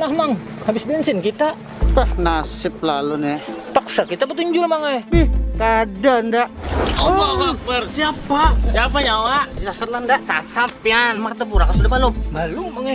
lah mang, habis bensin kita. Nasib lalu nih. Paksa kita petunjuk mang Ih, kada ndak. Allah Akbar. Siapa? Siapa nyawa? Sasat lah ndak? Sasat pian. Martapura sudah belum? Belum mang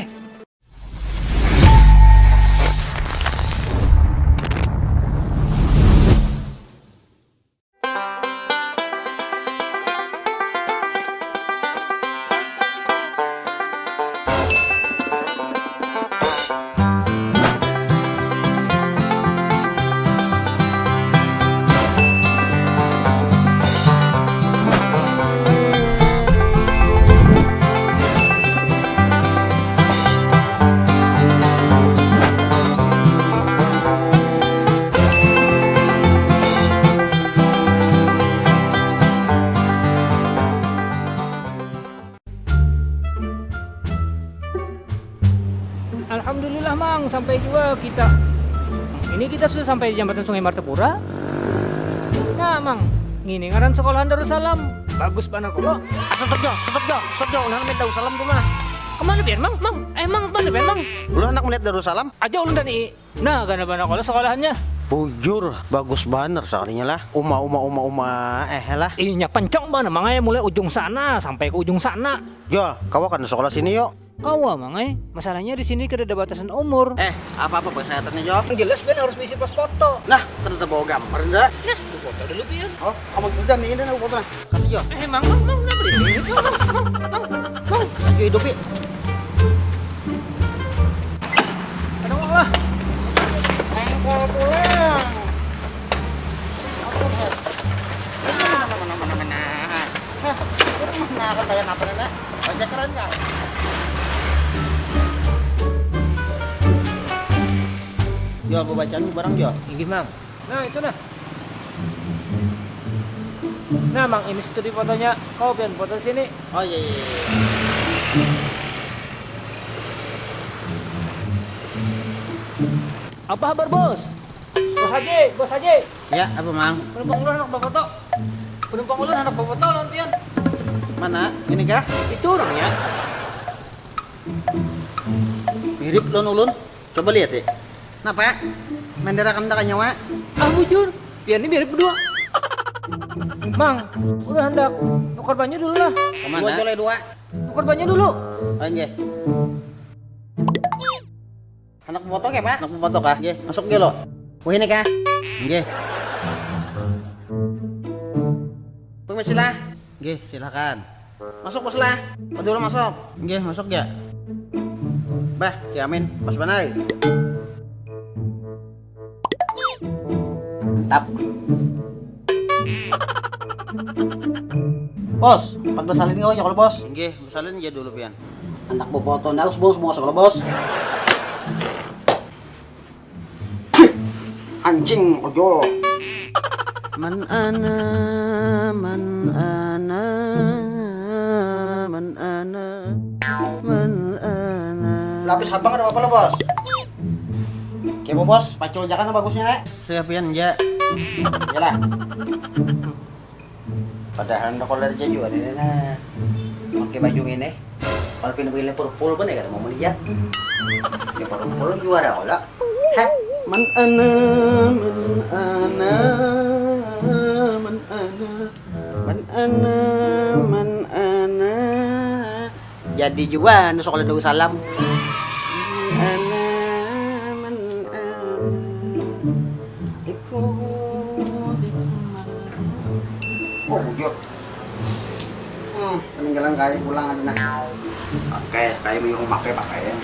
Alhamdulillah mang, sampai juga kita. Ini kita sudah sampai di jembatan Sungai Martapura. Nah mang, ini ngaran sekolahan Darussalam. Bagus banget kok. Stop jo. Ulah melihat Darussalam tuh mana? Kemana pian mang? Emang mana pian mang? Lu anak melihat Darussalam? Aja ulun dan i. Nah, gana banget kalau sekolahannya. Bujur, bagus banget sekalinya lah. Uma lah. Inya pencong banget mang mulai ujung sana sampai ke ujung sana. Jol, kau kan sekolah sini yuk. Kau mang masalahnya di sini kada ada batasan umur. Apa kesehatannya Jol? Yang jelas pian harus mengisi pos foto. Nah, kan bawa gambar ndak? Nah, lu foto dulu pian. Oh, kamu kerja nih, ini aku foto. Kasih Jol. Mang, kenapa di sini? Mang. Lagi hidup ya. Aduh Allah. Engkol pulang. Mana aku tanya apa nenek? Ojek keren nggak? Jual bacaan barang jual. Ini mang. Nah itu nah. Nah mang ini studi fotonya. Kau pian foto sini. Oh iya. Apa kabar bos? Bos Haji. Ya apa mang? Penumpang ulun anak bafoto. Penumpang ulun anak bafoto nantian. Mana? Ini kah? Itu orangnya. Mirip ulun. Coba lihat ya. Kenapa? Mendera kanda nyawa? Ah bujur. Pian ini mirip berdua. Mang, udah hendak nukar banyak dulu lah. Kemana? Dua jolai dua. Nukar banyak dulu. Anjay. Anak foto kah, Pak? Anak foto kah? Nggih, masuk ge lo. Wah ini kah? Nggih. Permisi lah. Nggih, silakan. Masuk bos lah. Dulu masuk. Nggih, masuk ya. Bah, Ki Amin, Mas Banai. Tap. Bos, 14 salin kau ya kalau bos. Nggih, salin aja dulu pian. Anak boboto naus bos, mau sekolah bos. Anjing ojol. Man ana lapis habang ada apa lo bos? Kepo bos, pacul jangan bagusnya nek. Siapian ya. Yalah. Padahal ndak koler aja juga nih nah. Pakai baju ini. Kalau pilih purple pun ya mau melihat. Ya purple juara olah. Heh. Man ana. Jadi juga nu sekolah Darussalam. Oh, bujur. Peninggalan kayu pulang ada nak. Oke, kayu mau pakai pakaian.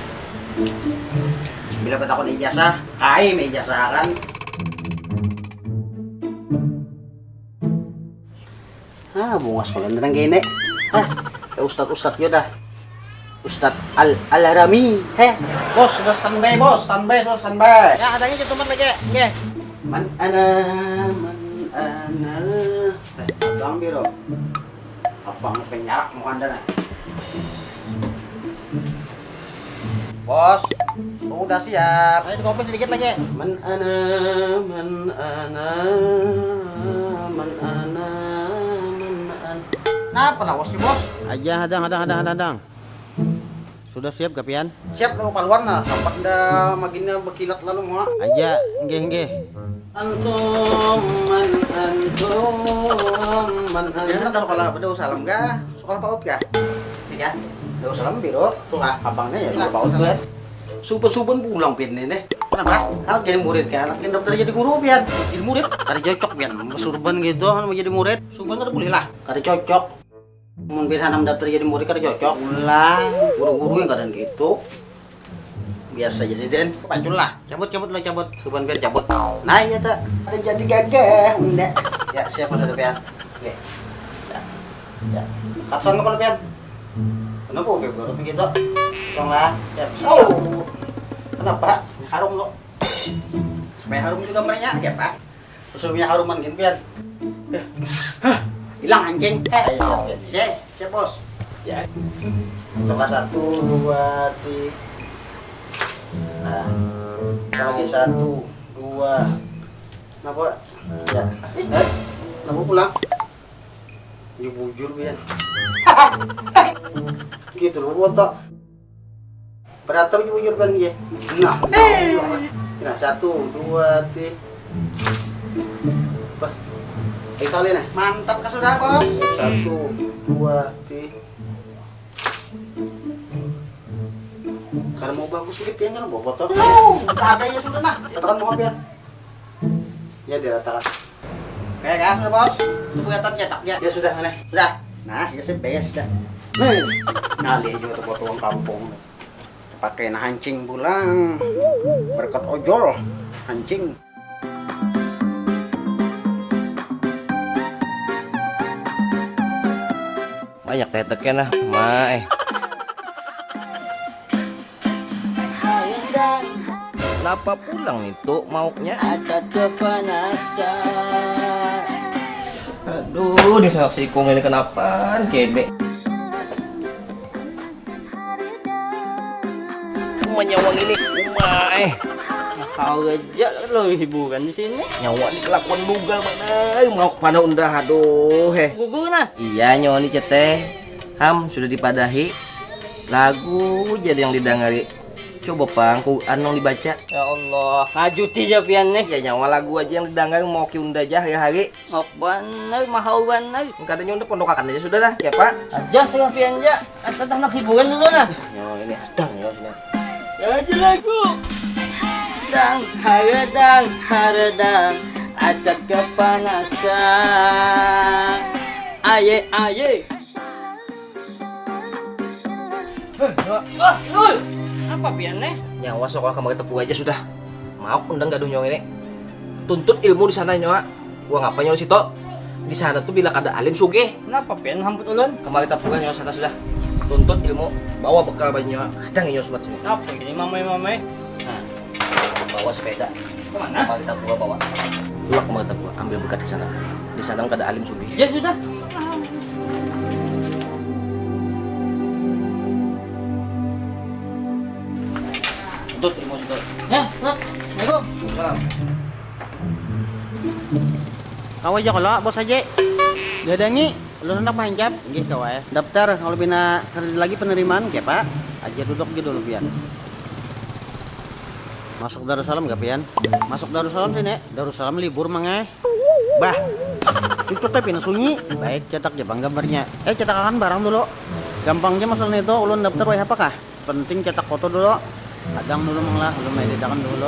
Bila petakon ijazah, kayu may ijazah kan. Bunga sekolah nang gini. Ustad yo dah. Ustad Al-Arami. Bos, sudah standby, bos. Standby. Ya, adanya kita tempat lagi. Nggih. Man ana. Bang biro. Abang penyarak mau Anda. Bos, sudah siap. Ayo kopi sedikit lagi. Man ana. Kenapa lah bos? Aja hadang. Sudah siap Gapian? Siap lo paluan na, sampai dah magina berkilat lalu mo. Aja, nggih. Antum man antum. Sekolah pada salam ga? Sekolah PAUD ga? Iya. Dah salam biro, suka abangnya ya sekolah PAUD kan. Subuh-subuh pulang pin ini. Kenapa? Kalau jadi murid kan, anak daftar jadi guru pian. Jadi murid, kada cocok pian. Surban gitu kan mau jadi murid. Surban kada boleh lah. Kada cocok. Mun biar hanam daftar jadi murid kada cocok. Ulah, guru-guru yang kadang gitu. Biasa aja sih Den. Pacul lah. Cabut lah cabut. Surban biar cabut. Nah, iya tak. Ada jadi gagah, Bunda. Ya, siap sudah pian. Oke. Ya. Katsan kepala pian. Kenapa baru begitu? Tong lah. Siap. Oh. Kenapa? Harum lo. Supaya harum juga merenya, ya Pak. Usulnya haruman gini pian. Hilang anjing. Siap bos. Ya. Coba 1, 2, 3. Nah. Lagi 1, 2. Kenapa? Ya. Kenapa pulang? Ya bujur pian. Gitu loh foto. Berantem bujur kan ya. Nah. Nah, 1, 2, 3. Salin nih, mantap kan sudah bos. 1, 2, 3. Kalau mau bagus sulit ya kan bawa foto. Tak ada ya sudah nah. Tekan mau biar. Ya diratakan. Oke kan sudah bos. Tunggu cetaknya. Ya sudah aneh. Sudah. Nah, ya sih bes dah. Ngali juga tuh foto kampung. Pakai nah hancing pulang. Berkat ojol hancing. Banyak teteknya nah, Mae. Kenapa pulang itu maunya? Atas kepanasan. Aduh, disaksikan ini kenapa? Kebe. Menyawang ini, Mae. Kau aja lo hiburan di sini. Nyawa di kelakuan dugal mana? Mau pada undah, aduh heh. Gugu nah. Iya nyawa ni ceteh. Ham sudah dipadahi. Lagu jadi yang didengari. Coba pang, ku anu dibaca. Ya Allah, ngajuti japian nih. Ya nyawa lagu aja yang didengari mau ki unda aja hari-hari. Ngok bener, mahal bener. Katanya udah pondokakan aja sudah lah, ya Pak. Aja sih japian ja. Tentang nak hiburan dulu nah. Nyawa ini adang nyawa sini. Ya aja lagu. Haredang, acak kepanasan. Aye. Lul. Apa pian nih? Nyawa sekolah kemarin tepu aja sudah. Mau undang gaduh nyawa ini. Tuntut ilmu di sana nyawa. Gua ngapain nyawa situ? Di sana tuh bila ada alim sugih. Kenapa pian hamput ulun? Kemarin tepu kan nyawa sana sudah. Tuntut ilmu, bawa bekal banyak nyawa. Ada nyawa sobat sini. Apa ini mamai? Nah, bawa sepeda. Kemana? Kemarin kita bawa. Luak kemarin tepu, ambil bekal di sana. Di sana kan ada alim sugih. Ya sudah. Tuntut ilmu situ. Ya, nak. Assalamualaikum. Salam. Kau aja kalau bos aja. Dadangi, lu nak panjab gitu wae. Daftar kalau bina lagi penerimaan kayak Pak. Aja duduk gitu dulu pian. Masuk Darussalam gak pian? Masuk Darussalam sini. Darussalam libur mangeh. Bah. Cucuk teh pina sunyi. Baik cetak Jepang gambarnya. Cetakan barang dulu. Gampangnya masalah itu ulun daftar wae apa kah? Penting cetak foto dulu. Adang dulu mang lah, ulun editakan dulu.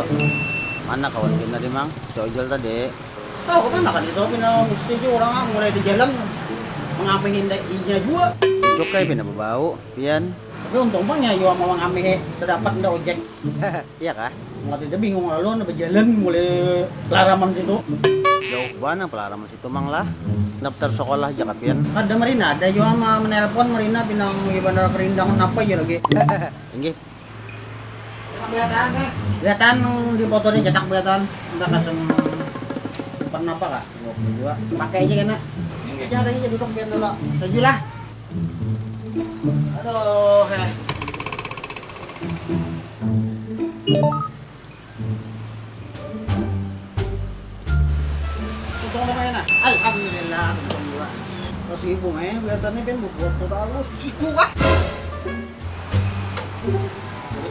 Mana kawan kita di mang? Si ojol tadi. Tahu kemana kan itu pina mesti juga orang mulai di jalan mengapain inya juga. Cucuk kayak pina berbau, pian. Tapi untung bang ya, yo mau mengambil terdapat ndak ojek. Iya kah? Nggak tidak bingung lalu na berjalan mulai pelaraman situ. Jauh banget pelaraman situ mang lah. Daftar sekolah aja kapian. Ada Marina, ada juga sama menelpon Marina pinang di bandara Kerindangan apa aja lagi. Inggih. Kelihatan di foto ini cetak kelihatan. Entah kasem pernah apa kah? Dua. Pakai aja kena. Aja ada aja duduk biar dulu. Setuju lah. Aduh, Tutong na kayo na. Alhamdulillah. Kasi ibu kelihatannya kan buat foto halus. Siku kah?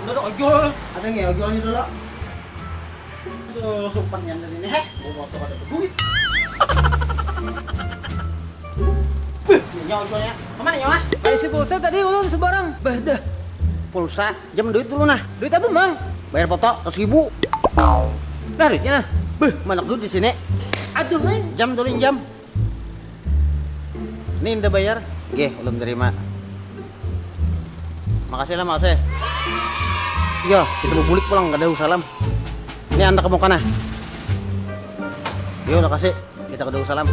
Duduk ojol. Ada nggak ojolnya dulu? Aduh, sumpannya dari ini. Bawa masuk ada duit. Nyawa ojolnya. Kemana nyawa? Bayar si pulsa tadi ulun sebarang. Bah dah. Pulsa, jam duit dulu nah. Duit apa mang? Bayar foto 100.000. Nah duitnya nah. Beh, mana duit di sini? Aduh men. Jam dulu jam. Ini udah bayar. Oke, belum terima. Makasih lah, makasih. Iya, kita mau bulik pulang, gak ada salam. Ini anda ke mana? Yo, udah kasih. Kita ke salam.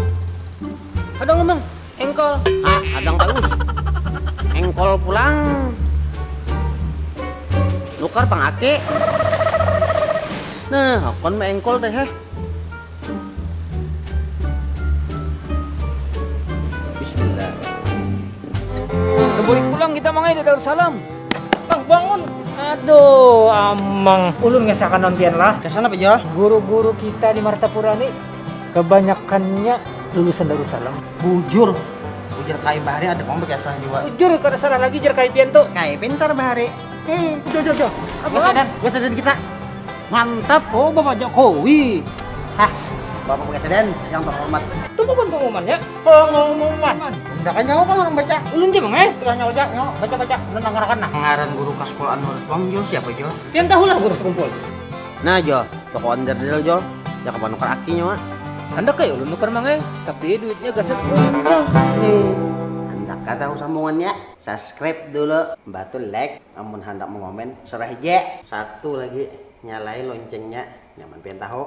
Ada lu mang. Engkol. Ah, adang terus. Engkol pulang. Nukar pangake. Nah, akon mah engkol teh heh. Bismillah. Kebalik pulang kita mangai di Darussalam. Bang bangun. Aduh, amang. Ulun ngesakan nontian lah. Kesana apa Jo? Guru-guru kita di Martapura nih kebanyakannya lulusan Darussalam. Bujur. Bujur kai bahari ada kamu biasa juga. Jujur kada salah lagi jar kai pianto. Kai pintar bahari. Jo. Apa? Gua sadar kita. Mantap. Oh, Bapak Jokowi. Hah, Bapak Presiden yang terhormat. Itu bukan pengumumannya. Pengumuman. Udah kan nyawa kan orang baca. Ulun dia mangai. Udah nyawa, baca. Nengarakan nah. Ngaran guru Kaspol Anwar Pom Jo siapa Jo? Pian tahu lah guru sekumpul. Nah Jo, toko under dulu Jo. Ya kapan nukar aki nyawa. Anda kayak ulun nukar mangai, tapi duitnya gaset. Nih, hendak kata sambungannya. Subscribe dulu, bantu like, amun hendak mau komen, serah aja. Satu lagi, nyalain loncengnya, nyaman pengen tahu.